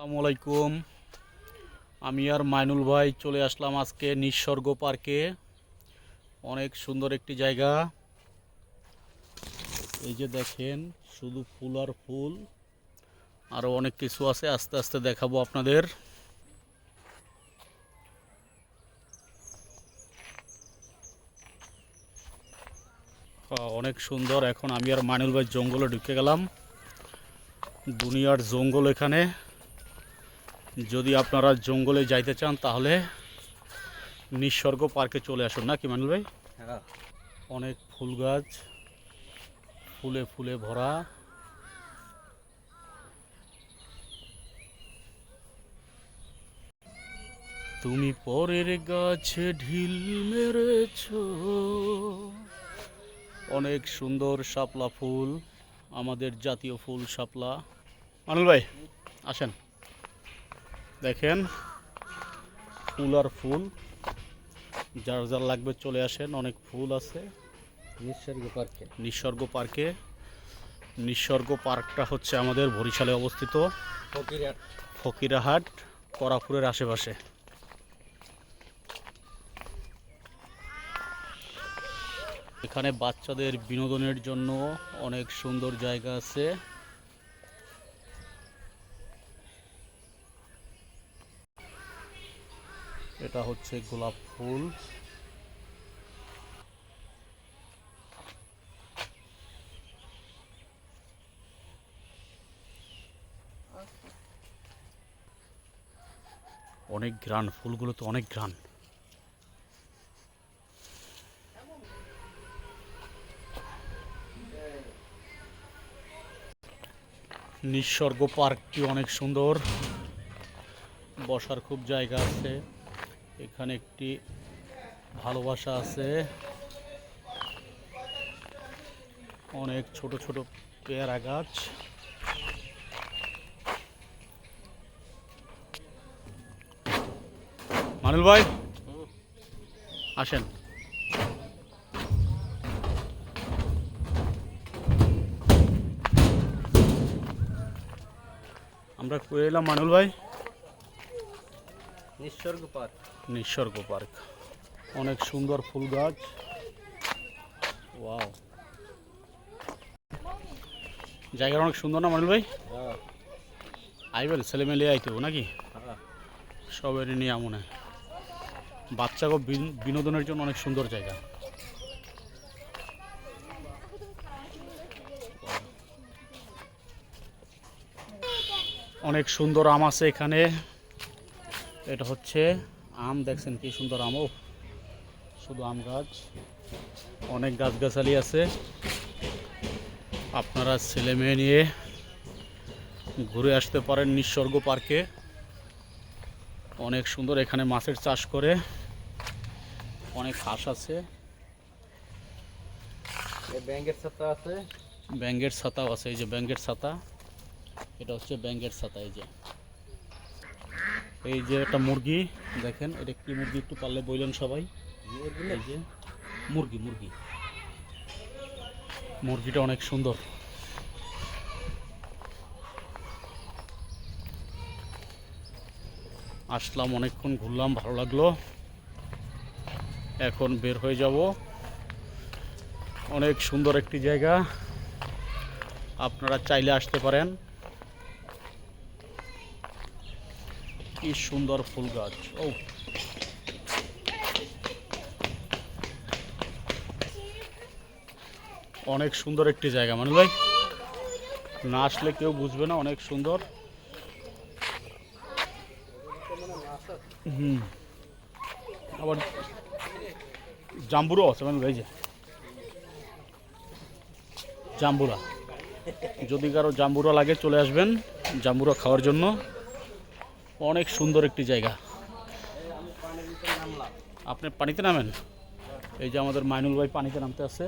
আসসালামু আলাইকুম। আমি আর মাইনুল ভাই চলে আসলাম আজকে নিসর্গ পার্কে। অনেক সুন্দর একটি জায়গা। এই যে দেখেন, শুধু ফুল আর ফুল, আরও অনেক কিছু আছে, আস্তে আস্তে দেখাবো আপনাদের। অনেক সুন্দর। এখন আমি আর মাইনুল ভাই জঙ্গলে ঢুকে গেলাম। দুনিয়ার জঙ্গল এখানে। যদি আপনারা জঙ্গলে যাইতে চান তাহলে নিসর্গ পার্কে চলে আসুন, নাকি মাইনুল ভাই? হ্যাঁ। অনেক ফুল গাছ, ফুলে ফুলে ভরা। তুমি পরের গাছে ঢিল মেরেছ। অনেক সুন্দর শাপলা ফুল, আমাদের জাতীয় ফুল শাপলা। মানুল ভাই আসেন, দেখেন ফুল আর ফুল। যার যার লাগবে চলে আসেন, অনেক ফুল আছে নিসর্গ পার্কে। নিসর্গ পার্কটা হচ্ছে আমাদের বরিশালে অবস্থিত, ফকিরাহাট করাপুরের আশেপাশে। এখানে বাচ্চাদের বিনোদনের জন্য অনেক সুন্দর জায়গা আছে। এটা হচ্ছে গোলাপ ফুল। অনেক ঘ্রাণ, ফুলগুলো তো অনেক ঘ্রাণ। নিসর্গ পার্কটি অনেক সুন্দর, বসার খুব জায়গা আছে। এখানে একটি ভালোবাসা আছে, অনেক ছোট ছোট পেয়ারা গাছ। মানুল ভাই আসেন, আমরা কই এলাম মানুল ভাই? নিসর্গ পার্ক। নিসর্গ পার্ক, অনেক সুন্দর ফুল গাছ। ওয়াও, জায়গাটা অনেক সুন্দর না মানুল ভাই? আইবেল ছেলে মেলে আইতে নাকি? সবারই নিয়ে মনে হয় বাচ্চাকে বিনোদনের জন্য অনেক সুন্দর জায়গা। অনেক সুন্দর আম আছে এখানে। এটা হচ্ছে আম, দেখছেন কি সুন্দর আম। ও শুধু আম গাছ, অনেক গাছগাছালি আছে। আপনারা ছেলে মেয়ে নিয়ে ঘুরে আসতে পারেন নিসর্গ পার্কে। অনেক সুন্দর, এখানে মাছের চাষ করে, অনেক হাঁস আছে, ব্যাঙের ছাতা আছে। ব্যাঙের ছাতাও আছে। এই যে ব্যাঙের ছাতা, এটা হচ্ছে ব্যাঙের ছাতা। এই যে একটা মুরগি, দেখেন এটা কি মুরগি একটু পারলে বললেন সবাই। এই যে মুরগি, মুরগিটা অনেক সুন্দর। আসলাম, অনেকক্ষণ ঘুরলাম, ভালো লাগলো। এখন বের হয়ে যাব। অনেক সুন্দর একটি জায়গা, আপনারা চাইলে আসতে পারেন। কি সুন্দর ফুল গাছ। ও অনেক সুন্দর একটি জায়গা মানুষ ভাই, না আসলে কেউ বুঝবে না। অনেক সুন্দর। আবার জাম্বুরা আছে মানুষ ভাই, যে জাম্বুরা, যদি কারো জাম্বুরা লাগে চলে আসবেন জাম্বুরা খাওয়ার জন্য। অনেক সুন্দর একটি জায়গা। আপনি পানিতে নামেন। এই যে আমাদের মাইনুল ভাই পানিতে নামতে আছে।